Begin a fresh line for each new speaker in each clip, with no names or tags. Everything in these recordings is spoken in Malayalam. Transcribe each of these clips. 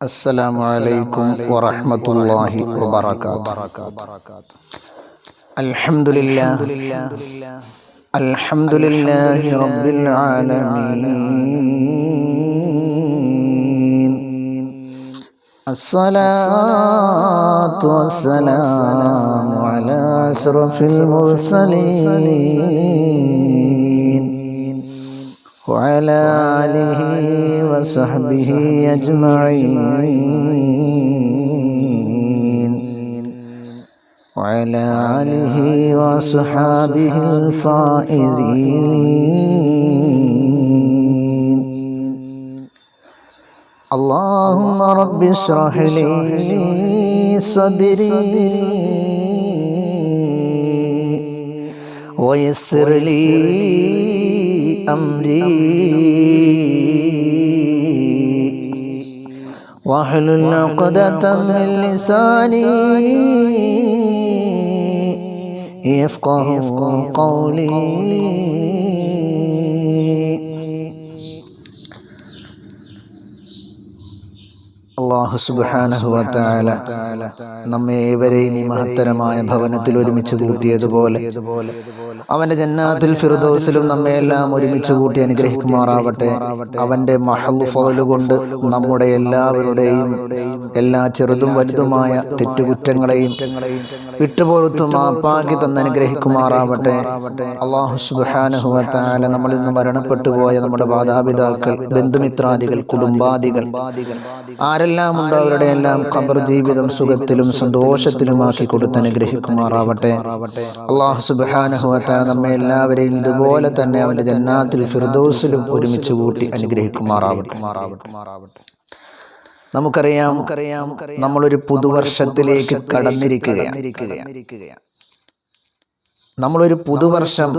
السلام عليكم ورحمة الله وبركاته. الحمد لله الحمد لله رب العالمين. الصلاة والسلام على أشرف المرسلين وعلى آله وصحبه أجمعين وعلى آله وصحابه الفائزين. اللهم رب اشرح لي صدري ويسر لي أمري واحلل عقدة من لساني يفقه قولي. അല്ലാഹു സുബ്ഹാനഹു വ തആല നമ്മെ ഏവരെയും ഈ മഹത്തരമായ ഭവനത്തിൽ ഒരുമിച്ച് കൂട്ടിയതുപോലെ അവന്റെ ജന്നാത്തുൽ ഫിർദൗസിലും നമ്മെ എല്ലാം ഒരുമിച്ച് കൂട്ടി അനുഗ്രഹിക്കുമാറാവട്ടെ. അവന്റെ മഹ്ളു ഫള് കൊണ്ട് നമ്മുടെ എല്ലാവരുടെയും എല്ലാ ചെറുതും വലുതുമായ തെറ്റുകുറ്റങ്ങളെയും വിട്ടുപുറത്തു മാപ്പാക്കി തന്ന് അനുഗ്രഹിക്കുമാറാവട്ടെ. അല്ലാഹു സുബ്ഹാനഹു വ തആല നമ്മളിൽ നിന്ന് മരണപ്പെട്ടു പോയ നമ്മുടെ മാതാപിതാക്കൾ, ബന്ധുമിത്രാദികൾ, കുടുംബാദികൾ ആരെല്ലാം ഉണ്ടോ അവരുടെ എല്ലാം ഖബർ ജീവിതം സുഖത്തിലും സന്തോഷത്തിലുമാക്കി കൊടുത്ത് അനുഗ്രഹിക്കുമാറാവട്ടെ. അല്ലാഹു സുബ്ഹാനഹു വ തആല നമ്മെ എല്ലാവരെയും ഇതുപോലെ തന്നെ അവന്റെ ജന്നാത്തുൽ ഫിർദൗസിലും ഒരുമിച്ച് കൂട്ടി അനുഗ്രഹിക്കുമാറാവട്ടെ. നമുക്കറിയാം നമ്മളൊരു പുതുവർഷത്തിലേക്ക് കടന്നിരിക്കുകയാണ്. നമ്മളൊരു പുതുവർഷം,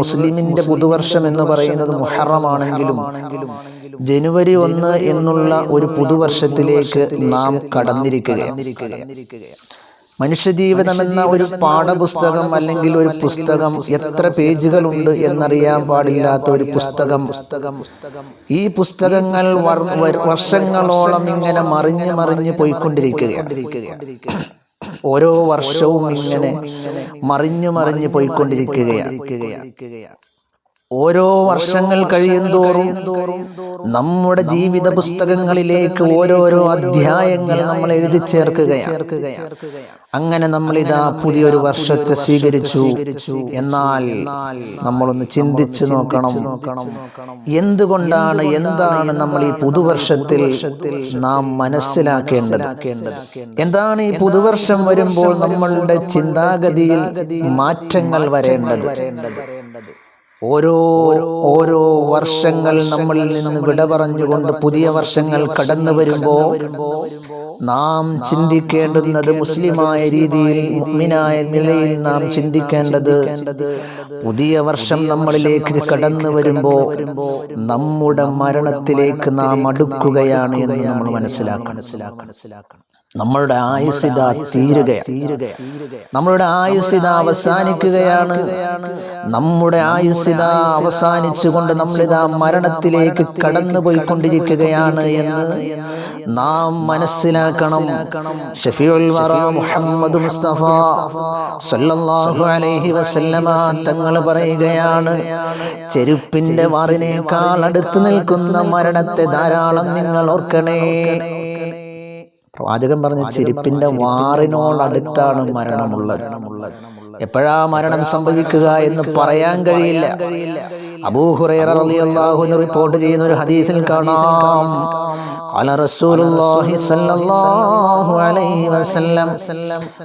മുസ്ലിമിന്റെ പുതുവർഷം എന്ന് പറയുന്നത് മുഹറമാണെങ്കിലും ജനുവരി 1 എന്നുള്ള ഒരു പുതുവർഷത്തിലേക്ക് നാം കടന്നിരിക്കുകയാണ്. മനുഷ്യജീവിതം എന്ന ഒരു പാഠപുസ്തകം അല്ലെങ്കിൽ ഒരു പുസ്തകം എത്ര പേജുകളുണ്ട് എന്നറിയാൻ പാടില്ലാത്ത ഒരു പുസ്തകം. ഈ പുസ്തകങ്ങൾ വർഷങ്ങളോളം ഇങ്ങനെ മറിഞ്ഞ് പോയിക്കൊണ്ടിരിക്കുകയാണ്. ഓരോ വർഷവും ഇങ്ങനെ മറിഞ്ഞു പോയിക്കൊണ്ടിരിക്കുകയാണ്. ഓരോ വർഷങ്ങൾ കഴിയുന്തോറും നമ്മുടെ ജീവിത പുസ്തകങ്ങളിലേക്ക് ഓരോരോ അധ്യായങ്ങൾ നമ്മൾ എഴുതി ചേർക്കുകയാണ്. അങ്ങനെ നമ്മളിതാ പുതിയൊരു വർഷത്തെ സ്വീകരിച്ചു. എന്നാൽ നമ്മളൊന്ന് ചിന്തിച്ചു നോക്കണം, എന്താണ് നമ്മൾ ഈ പുതുവർഷത്തിൽ നാം മനസ്സിലാക്കേണ്ടത്? എന്താണ് ഈ പുതുവർഷം വരുമ്പോൾ നമ്മളുടെ ചിന്താഗതിയിൽ മാറ്റങ്ങൾ വരേണ്ടത്? ഓരോ വർഷങ്ങൾ നമ്മളിൽ നിന്ന് വിട പറഞ്ഞുകൊണ്ട് പുതിയ വർഷങ്ങൾ കടന്നു വരുമ്പോൾ നാം ചിന്തിക്കേണ്ടുന്നത്, മുസ്ലിമായ രീതിയിൽ മുഅ്മിനായ നിലയിൽ നാം ചിന്തിക്കേണ്ടത്, പുതിയ വർഷം നമ്മളിലേക്ക് കടന്നു വരുമ്പോൾ നമ്മുടെ മരണത്തിലേക്ക് നാം അടുക്കുകയാണ് എന്ന് നമ്മൾ മനസ്സിലാക്കണം. നമ്മളുടെ ആയുസ്സിത തീരുകയാണ്, നമ്മളുടെ ആയുസ്സിത അവസാനിക്കുകയാണ്. നമ്മുടെ ആയുസ്സിത അവസാനിച്ചുകൊണ്ട് നമ്മളിതാ മരണത്തിലേക്ക് കടന്നു പോയിക്കൊണ്ടിരിക്കുകയാണ് എന്ന് നാം മനസ്സിലാക്കണം. ഷഫീഉൽ വറ മുഹമ്മദ് മുസ്തഫ സല്ലല്ലാഹു അലൈഹി വസല്ലമ തങ്ങൾ പറയുകയാണ്, ചെരുപ്പിന്റെ വാറിനേക്കാൾ അടുത്ത് നിൽക്കുന്ന മരണത്തെ ധാരാളം നിങ്ങൾ ഓർക്കണേ. പ്രവാചകൻ പറഞ്ഞ ചെരുപ്പിന്റെ വാറിനോടടുത്താണ് മരണമുള്ളത്. എപ്പോഴാ മരണം സംഭവിക്കുക എന്ന് പറയാൻ കഴിയില്ല. അബൂ ഹുറൈറ റളിയല്ലാഹു അൻഹു റിപ്പോർട്ട് ചെയ്യുന്ന ഒരു ഹദീസിൽ കാണാം, ഖാല റസൂലുള്ളാഹി സ്വല്ലല്ലാഹു അലൈഹി വസല്ലം,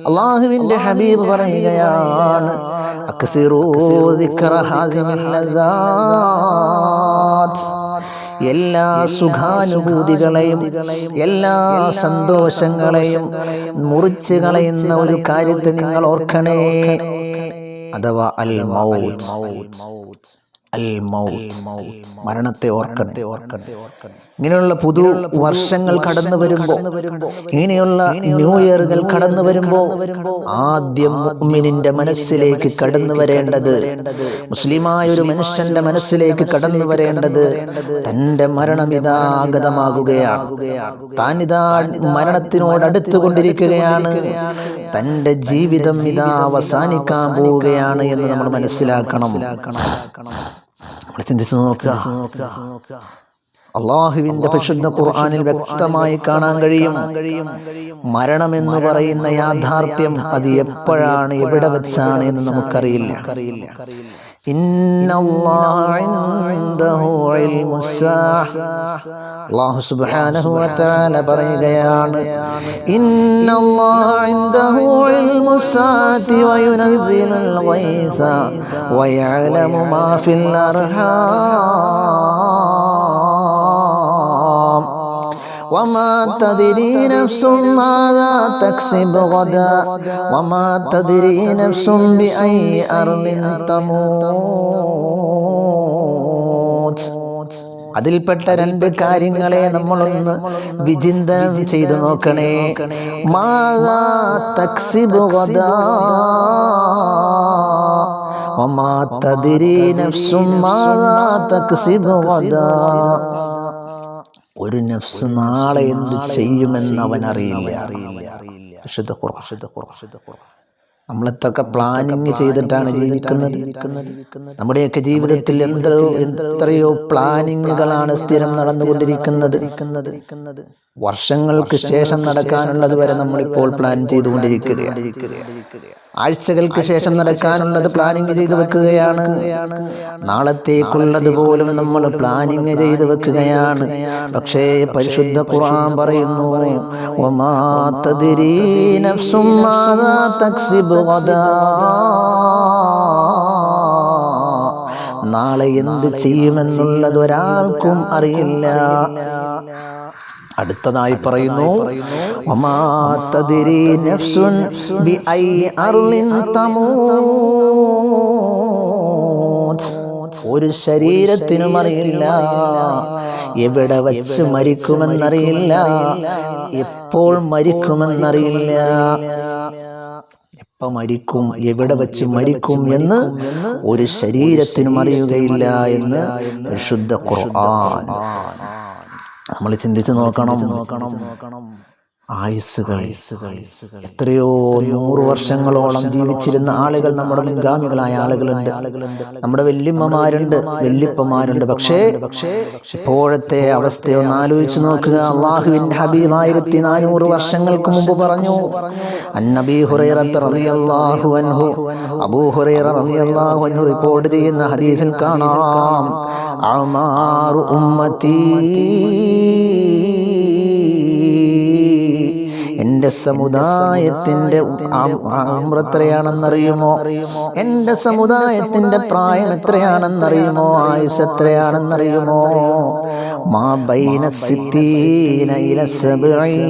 അല്ലാഹുവിന്റെ ഹബീബ് പറയുകയാണ്, അക്സിറൂ ദിക്റ ഹാദിമിൽ ലദാത്ത്, എല്ലാ സുഖാനുഭൂതികളെയും എല്ലാ സന്തോഷങ്ങളെയും മുറിച്ച് കളയുന്ന ഒരു കാര്യത്തെ നിങ്ങൾ ഓർക്കണേ. അഥവാ അൽ മൗത്ത്, മരണത്തെ ഓർക്കണേ. ഇങ്ങനെയുള്ള പുതു വർഷങ്ങൾ കടന്നു വരുമ്പോൾ, ഇങ്ങനെയുള്ള ന്യൂ ഇയറുകൾ കടന്നു വരുമ്പോൾ ആദ്യം മുഅ്മിനിന്റെ മനസ്സിലേക്ക് കടന്നു വരേണ്ടത്, മുസ്ലിമായ ഒരു മനുഷ്യന്റെ മനസ്സിലേക്ക് കടന്നു വരേണ്ടത് തന്റെ മരണം ഇതാ ആഗതമാകുകയാണ്, താൻ ഇതാ മരണത്തിനോട് അടുത്തുകൊണ്ടിരിക്കുകയാണ്, തന്റെ ജീവിതം ഇതാ അവസാനിക്കാൻ പോവുകയാണ് എന്ന് നമ്മൾ മനസ്സിലാക്കണം. നമ്മൾ ചിന്തിച്ചു നോക്കുക. അള്ളാഹുവിന്റെ പരിശുദ്ധ ഖുർആനിൽ വ്യക്തമായി കാണാൻ കഴിയും മരണമെന്ന് പറയുന്ന യാഥാർത്ഥ്യം അത് എപ്പോഴാണ്, എവിടെ വെച്ചാണ് എന്ന് നമുക്കറിയില്ല. അല്ലാഹു സുബ്ഹാനഹു വ തആല പറയുകയാണ്, ഇന്നല്ലാഹ ഇൻദഹു ഇൽമുസ്സാഅതി വ യുനസ്സിലുൽ ഗൈസ വ യഅലമു മാ ഫിൽ അർഹാം وما تدري نفس ماذا تكسب غدا وما تدري نفس بأي أرض تموت. അതിൽപ്പെട്ട രണ്ട് കാര്യങ്ങളെ നമ്മളൊന്ന് വിചിന്തനം ചെയ്തു നോക്കണേ. മാദാ തക്സിബു ഗദാ വമാ തദ്രി നഫ്സും മാദാ തക്സിബു ഗദാ. ഒരു നഫ്സ് നാളെ എന്ത് ചെയ്യുമെന്ന് അവൻ അറിയില്ല. നമ്മളെത്തൊക്കെ പ്ലാനിങ് ചെയ്തിട്ടാണ് ജീവിക്കുന്നത്. നമ്മുടെയൊക്കെ ജീവിതത്തിൽ എത്രയോ പ്ലാനിങ്ങുകളാണ് സ്ഥിരം നടന്നുകൊണ്ടിരിക്കുന്നത്. വർഷങ്ങൾക്ക് ശേഷം നടക്കാനുള്ളത് വരെ നമ്മളിപ്പോൾ പ്ലാൻ ചെയ്തുകൊണ്ടിരിക്കുകയാണ്. ആഴ്ചകൾക്ക് ശേഷം നടക്കാനുള്ളത് പ്ലാനിങ് ചെയ്തു വെക്കുകയാണ്. നാളത്തേക്കുള്ളത് പോലും നമ്മൾ പ്ലാനിങ് ചെയ്തു വെക്കുകയാണ്. പക്ഷേ പരിശുദ്ധ ഖുർആൻ പറയുന്നു, വമാ തദ്രീ നഫ്സും മാദാ തക്സിബു ഗദാ. നാളെ എന്ത് ചെയ്യുമെന്നുള്ളത് ഒരാൾക്കും അറിയില്ല. അടുത്തതായി പറയുന്നു, വമാ തദ്രി നഫ്സുൻ ബിഅയി അർളിൻ തമൂത്. ഒരു ശരീരത്തിനും അറിയില്ല എവിടെ വച്ച് മരിക്കുമെന്നറിയില്ല, എപ്പോൾ മരിക്കുമെന്നറിയില്ല. എപ്പോൾ മരിക്കും, എവിടെ വച്ച് മരിക്കും എന്ന് ഒരു ശരീരത്തിനും അറിയുകയില്ല എന്ന് പരിശുദ്ധ ഖുർആൻ. നമ്മൾ ചിന്തിച്ചു നോക്കണം. ആയുസ്സുകൾ എത്രയോ 100 വർഷങ്ങളോളം ജീവിച്ചിരുന്ന ആളുകൾ, നമ്മുടെ മുൻഗാമികളായ ആളുകളുണ്ട്, നമ്മുടെ വല്യമ്മമാരുണ്ട്, വല്യപ്പമാരുണ്ട്. പക്ഷേ ഇപ്പോഴത്തെ അവസ്ഥയൊന്ന് ആലോചിച്ച് നോക്കുക. അല്ലാഹുവിന്റെ ഹബീബ് 1400 വർഷങ്ങൾക്ക് മുമ്പ് പറഞ്ഞു, അന്നബി ഹുറൈറ റളിയല്ലാഹു അൻഹു, അബൂ ഹുറൈറ റളിയല്ലാഹു അൻഹു റിപ്പോർട്ട് ചെയ്യുന്ന ഹദീസിൽ കാണാം, അമാറു ഉമ്മത്തി, എന്റെ സമുദായത്തിന്റെ ഉംർ എത്രയാണെന്നറിയുമോ? എന്റെ സമുദായത്തിന്റെ പ്രായം എത്രയാണെന്നറിയുമോ? ആയുസ് എത്രയാണെന്നറിയുമോ? മാ ബൈന സിത്തീന ഇല സബ്ഈൻ.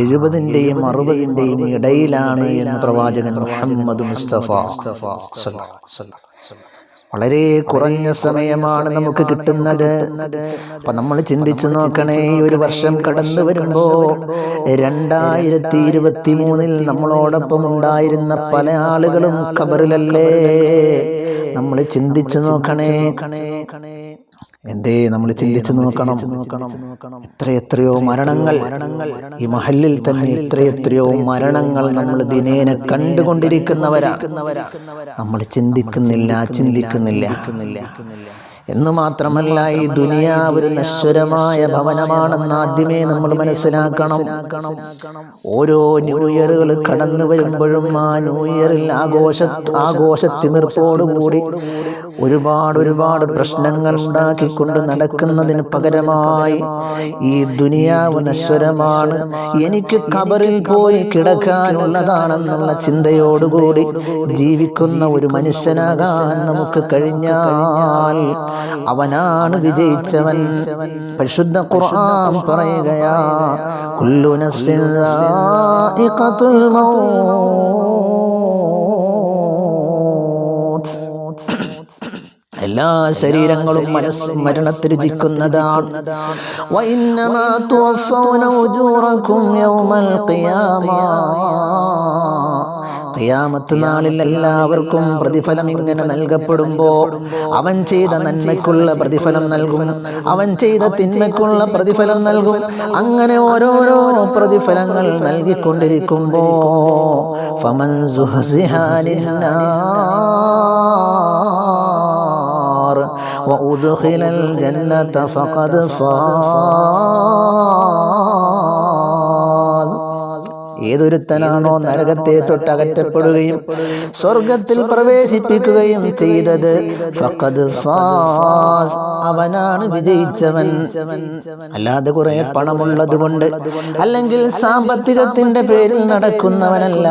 70ന്റെയും 60ന്റെയും ഇടയിലാണ് എന്ന് പ്രവാചകൻ മുഹമ്മദ് മുസ്തഫ. വളരെ കുറഞ്ഞ സമയമാണ് നമുക്ക് കിട്ടുന്നത്. അപ്പൊ നമ്മൾ ചിന്തിച്ചു നോക്കണേ, ഒരു വർഷം കടന്നു വരുമ്പോ 2023 നമ്മളോടൊപ്പം ഉണ്ടായിരുന്ന പല ആളുകളും ഖബറിലല്ലേ? നമ്മൾ ചിന്തിച്ചു നോക്കണേ. എന്തേ നമ്മൾ ചിന്തിച്ചു നോക്കണം. എത്രയെത്രയോ മരണങ്ങൾ ഈ മഹല്ലിൽ തന്നെ, എത്രയെത്രയോ മരണങ്ങൾ നമ്മൾ ദിനേന കണ്ടുകൊണ്ടിരിക്കുന്നവരാണ്. നമ്മൾ ചിന്തിക്കുന്നില്ല. എന്ന് മാത്രമല്ല, ഈ ദുനിയാവ് ഒരു നശ്വരമായ ഭവനമാണെന്ന് ആദ്യമേ നമ്മൾ മനസ്സിലാക്കണം. ഓരോ ന്യൂ ഇയറുകൾ കടന്നു വരുമ്പോഴും ആ ന്യൂ ഇയറിൽ ആഘോഷത്തിമിർപ്പോടുകൂടി ഒരുപാട് പ്രശ്നങ്ങൾ ഉണ്ടാക്കിക്കൊണ്ട് നടക്കുന്നതിന് പകരമായി, ഈ ദുനിയാവ് നശ്വരമാണ്, എനിക്ക് ഖബറിൽ പോയി കിടക്കാനുള്ളതാണെന്നുള്ള ചിന്തയോടുകൂടി ജീവിക്കുന്ന ഒരു മനുഷ്യനാകാൻ നമുക്ക് കഴിഞ്ഞാൽ അവനാണ് വിജയിച്ചവൻ. പരിശുദ്ധ ഖുർആൻ പറയുകയാ, കുല്ലു നഫ്സിൻ ദാഇഖത്തുൽ മൗത്ത്. എല്ലാ ശരീരങ്ങളും മരണത്തെ രുചിക്കുന്നതാണ്. വഇന്നമാ തുവഫൗന ഉജൂറകും യൗമൽ ഖിയാമ. ഖിയാമത്ത് നാളിൽ എല്ലാവർക്കും പ്രതിഫലം ഇങ്ങനെ നൽകപ്പെടുമ്പോ അവൻ ചെയ്ത നന്മയ്ക്കുള്ള പ്രതിഫലം നൽകും, അവൻ ചെയ്ത തിന്മയ്ക്കുള്ള പ്രതിഫലം നൽകും. അങ്ങനെ ഓരോരോ പ്രതിഫലങ്ങൾ നൽകിക്കൊണ്ടിരിക്കുമ്പോ ഫമൻ സുഹ്സിഹ അനിന്നാർ വഉദ്ഖിലൽ ജന്നത ഫഖദ് ഫാസ്. ഏതൊരുത്തനാണോ നരകത്തെ തൊട്ടകറ്റപ്പെടുകയും സ്വർഗത്തിൽ പ്രവേശിപ്പിക്കുകയും ചെയ്തത് ഫഖദ് ഫാസ്, അവനാണ് വിജയിച്ചവൻ. അല്ലാതെ കുറെ പണമുള്ളത് കൊണ്ട് അല്ലെങ്കിൽ സാമ്പത്തികത്തിന്റെ പേരിൽ നടക്കുന്നവനല്ല.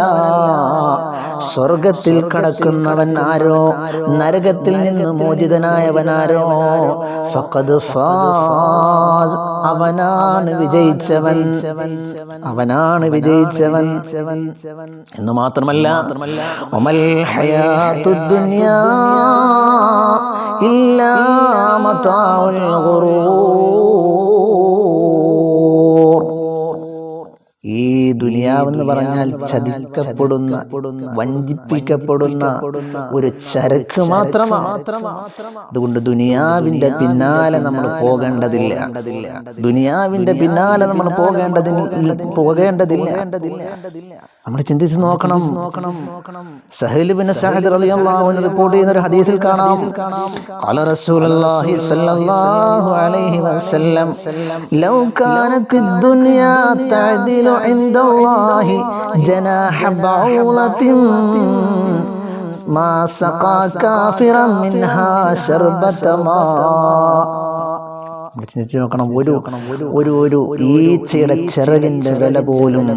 സ്വർഗത്തിൽ കടക്കുന്നവൻ ആരോ, നരകത്തിൽ നിന്ന് മോചിതനായവനാരോ, ഫഖദ് ഫാസ്, അവനാണ് വിജയിച്ചവൻ, അവനാണ് വിജയിച്ചവൻ എന്ന് മാത്രമല്ല വമൽ ഹയാത്തുദ് ദുനിയാ ഇല്ലാ മതാഉൽ ഗുറൂർ. ഈ ദുനിയാവെന്ന് പറഞ്ഞാൽ ചതിക്കപ്പെടുന്ന, വഞ്ചിപ്പിക്കപ്പെടുന്ന ഒരു ചരക്ക് മാത്രമാണ്. അതുകൊണ്ട് ദുനിയാവിന്റെ പിന്നാലെ നമ്മൾ പോകേണ്ടതില്ല, ദുനിയാവിന്റെ പിന്നാലെ നമ്മൾ പോകേണ്ടതില്ല. നമ്മൾ ചിന്തിച്ചു നോക്കണം. സഹൽ ഇബ്നു സഅദ് റളിയല്ലാഹു അൻഹു റിപ്പോർട്ട് ചെയ്യുന്ന ഒരു ഹദീസിൽ കാണാം, ഖാല റസൂലുള്ളാഹി സ്വല്ലല്ലാഹു അലൈഹി വസല്ലം ലൗ കാനത്തിദ് ദുനിയാ തഅദിലു ഇൻദല്ലാഹി ജനാഹ ബഊലത്തിൻ മാ സഖാ കാഫിറൻ മിൻഹാ ശർബത മാ. ചിന്തിച്ചു നോക്കണം. ഒരു ഈച്ചയുടെ ചിറകിന്റെ വില പോലും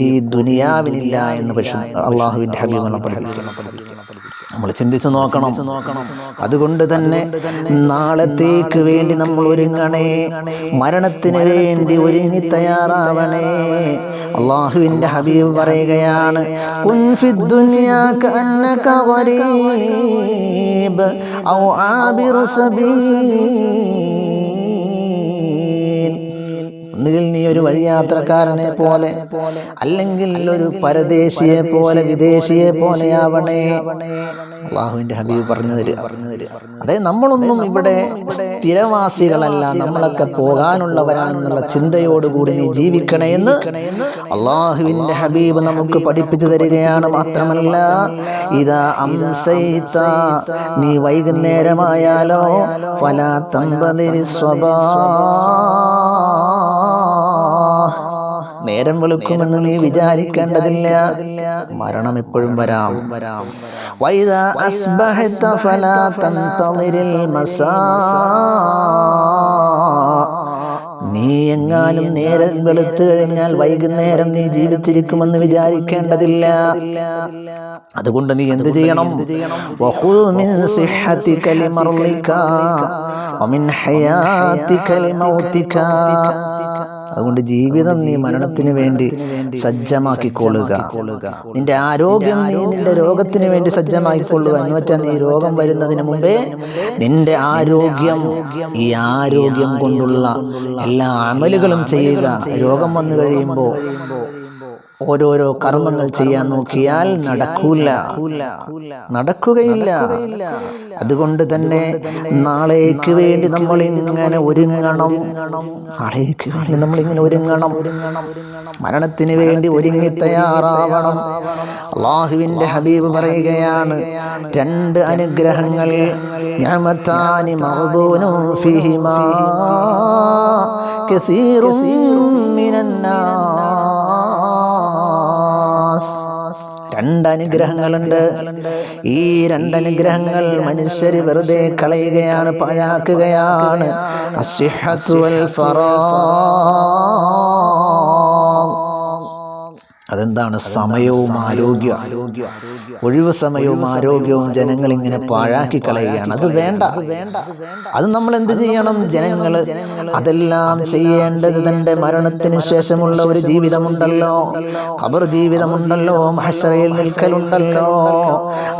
ഈ ദുനിയാവിനില്ല എന്ന് അല്ലാഹുവിന്റെ ഹബീബ് നമ്മൾ ചിന്തിച്ചു നോക്കണം. അതുകൊണ്ട് തന്നെ നാളത്തേക്ക് വേണ്ടി നമ്മൾ ഒരുങ്ങണേ, മരണത്തിന് വേണ്ടി ഒരുങ്ങി തയ്യാറാവണേ. അല്ലാഹുവിന്റെ ഹബീബ് പറയുകയാണ്, കുൻ ഫിദ് ദുനിയാ കഅന്നക ഗരീബ് ഔ ആബിറു സബീൽ. ഒന്നുകിൽ നീ ഒരു വഴിയാത്രക്കാരനെ പോലെ, അല്ലെങ്കിൽ ഒരു പരദേശിയെ പോലെ, വിദേശിയെ പോലെയാവണേ. അല്ലാഹുവിന്റെ ഹബീബ് പറഞ്ഞു തരിക. അതായത് നമ്മളൊന്നും ഇവിടെ സ്ഥിരവാസികളല്ല, നമ്മളൊക്കെ പോകാനുള്ളവരാണെന്നുള്ള ചിന്തയോടുകൂടി നീ ജീവിക്കണേ എന്ന് അല്ലാഹുവിന്റെ ഹബീബ് നമുക്ക് പഠിപ്പിച്ചു തരികയാണ്. മാത്രമല്ല, ഇദാ അംസൈത, നീ വൈകുന്നേരമായാലോ, ഫലാ തന്തദിരി സ്വബാ, നേരം വെളുക്കുമെന്ന് നീ വിചാരിക്കേണ്ടതില്ല, മരണം എപ്പോഴും വരാം. വൈദാ അസ്ബഹത ഫലാ തന്തദിരിൽ മസാ, നീ എങ്ങാനും നേരം വെളുത്തു കഴിഞ്ഞാൽ വൈകുന്നേരം നീ ജീവിച്ചിരിക്കുമെന്ന് വിചാരിക്കേണ്ടതില്ല. അതുകൊണ്ട് നീ എന്ത് ചെയ്യണം? വഖുദ് മിൻ സിഹ്ഹതിക ലിമർളിക വമിൻ ഹയാതിക ലിമൗതിക. അതുകൊണ്ട് ജീവിതം നീ മരണത്തിന് വേണ്ടി സജ്ജമാക്കിക്കൊള്ളുക. നിന്റെ ആരോഗ്യം നീ നിന്റെ രോഗത്തിന് വേണ്ടി സജ്ജമാക്കിക്കൊള്ളുക. എന്ന് വെച്ചാൽ നീ രോഗം വരുന്നതിന് മുമ്പേ നിന്റെ ആരോഗ്യം, ഈ ആരോഗ്യം കൊണ്ടുള്ള എല്ലാ അമലുകളും ചെയ്യുക. രോഗം വന്നു കഴിയുമ്പോൾ ഓരോരോ കർമ്മങ്ങൾ ചെയ്യാൻ നോക്കിയാൽ നടക്കുകയില്ല. അതുകൊണ്ട് തന്നെ നാളേക്ക് വേണ്ടി നമ്മൾ ഇങ്ങനെ ഒരുങ്ങണം, നാളേക്ക് വേണ്ടി നമ്മൾ ഇങ്ങനെ ഒരുങ്ങണം, മരണത്തിന് വേണ്ടി ഒരുങ്ങി തയ്യാറാവണം. അല്ലാഹുവിന്റെ ഹബീബ് പറയുകയാണ്, രണ്ട് അനുഗ്രഹങ്ങൾ, നിഅമതാനി മഗ്ബൂനു ഫീഹിമാ കസീറുൻ മിനന്നാസ്. രണ്ടനുഗ്രഹങ്ങളുണ്ട്. ഈ രണ്ടനുഗ്രഹങ്ങൾ മനുഷ്യര് വെറുതെ കളയുകയാണ്, പാഴാക്കുകയാണ്. അസ്സിഹ്ഹത്തു വൽ ഫറാഗ്, അതെന്താണ്? സമയവും ആരോഗ്യം. ഒഴിവു സമയവും ആരോഗ്യവും ജനങ്ങൾ ഇങ്ങനെ പാഴാക്കി കളയുകയാണ്. അത് വേണ്ട. അത് നമ്മൾ എന്ത് ചെയ്യണം? ജനങ്ങൾ അതെല്ലാം ചെയ്യേണ്ടത് തന്റെ മരണത്തിന് ശേഷമുള്ള ഒരു ജീവിതമുണ്ടല്ലോ, ഖബർ ജീവിതമുണ്ടല്ലോ, മഹ്ശറയിൽ നിൽക്കലുണ്ടല്ലോ,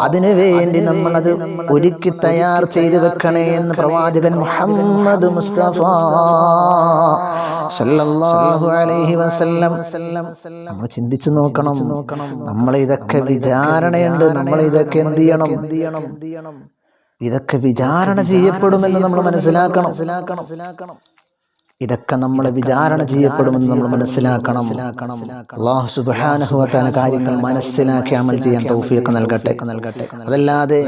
അതിനു വേണ്ടി നമ്മളത് ഒരുക്കി തയ്യാർ ചെയ്തു വെക്കണേ എന്ന് പ്രവാചകൻ മുഹമ്മദ് മുസ്തഫ സല്ലല്ലാഹു അലൈഹി വസല്ലം. നമ്മൾ ചിന്തിച്ചു നോക്കണം. നമ്മളെ ഇതൊക്കെ വിചാരണയുണ്ട്. നമ്മളെ ഇതൊക്കെ എന്ത് ചെയ്യണം? ഇതൊക്കെ വിചാരണ ചെയ്യപ്പെടുമെന്ന് നമ്മൾ മനസ്സിലാക്കണം. ഇതൊക്കെ നമ്മളെ വിചാരണ ചെയ്യപ്പെടുമെന്ന് നമ്മൾ മനസ്സിലാക്കണം. അല്ലാഹു സുബ്ഹാനഹു വ തആല കാര്യങ്ങൾ മനസ്സിലാക്കി അമൽ ചെയ്യാൻ തൗഫീഖ് നൽകട്ടെ. അതല്ലാതെ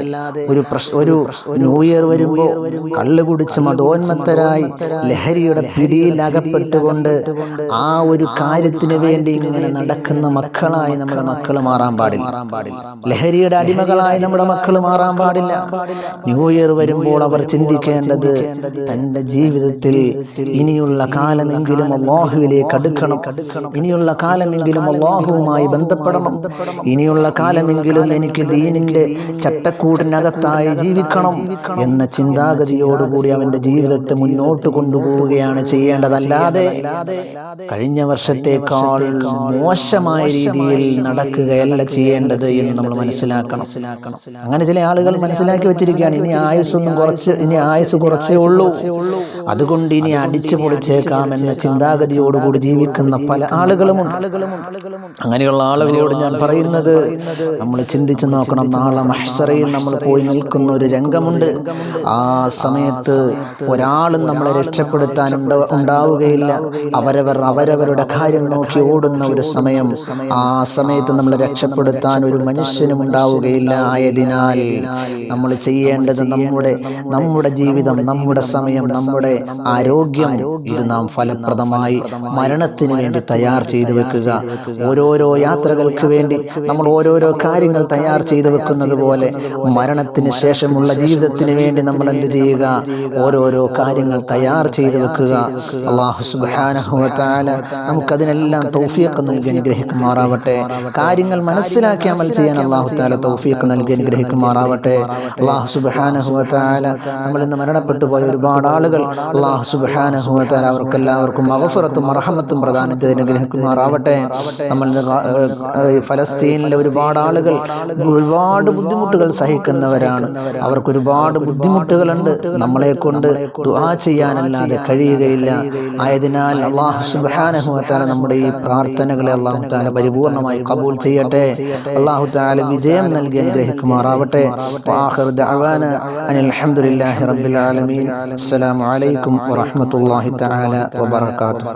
ഒരു ന്യൂ ഇയർ വരുമ്പോൾ കള്ള് കുടിച്ച് മതോന്മത്തരായി ലഹരിയുടെ പിടിയിൽ അകപ്പെട്ടുകൊണ്ട് ആ ഒരു കാര്യത്തിന് വേണ്ടി ഇങ്ങനെ നടക്കുന്ന മക്കളായി നമ്മുടെ മക്കൾ മാറാൻ പാടില്ല. ലഹരിയുടെ അടിമകളായി നമ്മുടെ മക്കൾ മാറാൻ പാടില്ല. ന്യൂ ഇയർ വരുമ്പോൾ അവർ ചിന്തിക്കേണ്ടത് തന്റെ ജീവിതത്തിൽ ഇനിയുള്ള കാലമെങ്കിലും അല്ലാഹുവിലേക്ക് അടുക്കണം, ഇനിയുള്ള കാലമെങ്കിലും അല്ലാഹുവുമായി ബന്ധപ്പെടണം, ഇനിയുള്ള കാലമെങ്കിലും എനിക്ക് ദീനിന്റെ ചട്ടക്കൂടിനകത്തായി ജീവിക്കണം എന്ന ചിന്താഗതിയോടുകൂടി അവന്റെ ജീവിതത്തെ മുന്നോട്ട് കൊണ്ടുപോവുകയാണ് ചെയ്യേണ്ടതല്ലാതെ കഴിഞ്ഞ വർഷത്തേക്കാൾ മോശമായ രീതിയിൽ നടക്കുകയല്ല ചെയ്യേണ്ടത് എന്ന് നമ്മൾ മനസ്സിലാക്കണം. അങ്ങനെ ചില ആളുകൾ മനസ്സിലാക്കി വെച്ചിരിക്കുകയാണ്, ഇനി ആയുസ് കുറച്ചേ ഉള്ളൂ, അതുകൊണ്ട് ഇനി അടിച്ചു പൊളിച്ചേക്കാം എന്ന ചിന്താഗതിയോടുകൂടി ജീവിക്കുന്ന പല ആളുകളുമുണ്ട്. അങ്ങനെയുള്ള ആളുകളോട് ഞാൻ പറയുന്നത്, നമ്മൾ ചിന്തിച്ചു നോക്കണം. നാളെ മഹ്ശറയിൽ നമ്മൾ പോയി നിൽക്കുന്ന ഒരു രംഗമുണ്ട്. ആ സമയത്ത് ഒരാളും നമ്മളെ രക്ഷപ്പെടുത്താൻ ഉണ്ടാവുകയില്ല. അവരവരുടെ കാര്യം നോക്കി ഓടുന്ന ഒരു സമയം. ആ സമയത്ത് നമ്മളെ രക്ഷപ്പെടുത്താൻ ഒരു മനുഷ്യനും ഉണ്ടാവുകയില്ല. ആയതിനാൽ നമ്മൾ ചെയ്യേണ്ടത് നമ്മുടെ ജീവിതം, നമ്മുടെ സമയം, നമ്മുടെ ആരോഗ്യം ഇത് നാം ഫലപ്രദമായി മരണത്തിന് വേണ്ടി തയ്യാർ ചെയ്തു വെക്കുക. ഓരോരോ യാത്രകൾക്ക് വേണ്ടി നമ്മൾ ഓരോരോ കാര്യങ്ങൾ തയ്യാർ ചെയ്തു വെക്കുന്നത് പോലെ മരണത്തിന് ശേഷമുള്ള ജീവിതത്തിന് വേണ്ടി നമ്മൾ എന്ത് ചെയ്യുക? ഓരോരോ കാര്യങ്ങൾ തയ്യാർ ചെയ്തു വെക്കുക. അല്ലാഹു സുബ്ഹാനഹു വ തആല നമുക്കതിനെല്ലാം തൗഫീഖ് നൽകി അനുഗ്രഹിക്കുമാറാവട്ടെ. കാര്യങ്ങൾ മനസ്സിലാക്കി അമൽ ചെയ്യാൻ അല്ലാഹു തആല തൗഫീഖ് നൽകി അനുഗ്രഹിക്കുമാറാവട്ടെ. അല്ലാഹു സുബ്ഹാനഹു വ തആല നമ്മൾ ഇന്ന് മരണപ്പെട്ടു പോയ ഒരുപാട് ആളുകൾ അല്ലാഹു സുബ്ഹാനഹു വ തആല അവർക്കെല്ലാവർക്കും മഗ്ഫിറത്തും റഹ്മത്തും പ്രദാനം ചെയ്ത് അനുഗ്രഹിക്കുമാറാവട്ടെ. നമ്മൾ ഫലസ്തീനിലെ ഒരുപാട് ആളുകൾ ഒരുപാട് ബുദ്ധിമുട്ടുകൾ സഹിക്കുന്നവരാണ്. അവർക്ക് ഒരുപാട് ബുദ്ധിമുട്ടുകളുണ്ട്. നമ്മളെ കൊണ്ട് ദുആ ചെയ്യാനല്ലാതെ കഴിയുകയില്ല. ആയതിനാൽ അല്ലാഹു സുബ്ഹാനഹു വ തആല നമ്മുടെ ഈ പ്രാർത്ഥനകളെ അല്ലാഹു തആല പരിപൂർണമായി ഖബൂൽ ചെയ്യട്ടെ. അല്ലാഹു തആല വിജയം നൽകി അനുഗ്രഹിക്കുമാറാവട്ടെ. വആഖിറു ദഅവാന അനിൽ ഹംദുലില്ലാഹി റബ്ബിൽ ആലമീൻ. അസ്സലാമു അലൈക്കും വറഹ്മത്തുള്ളാഹി തആല വബറകാതുഹു.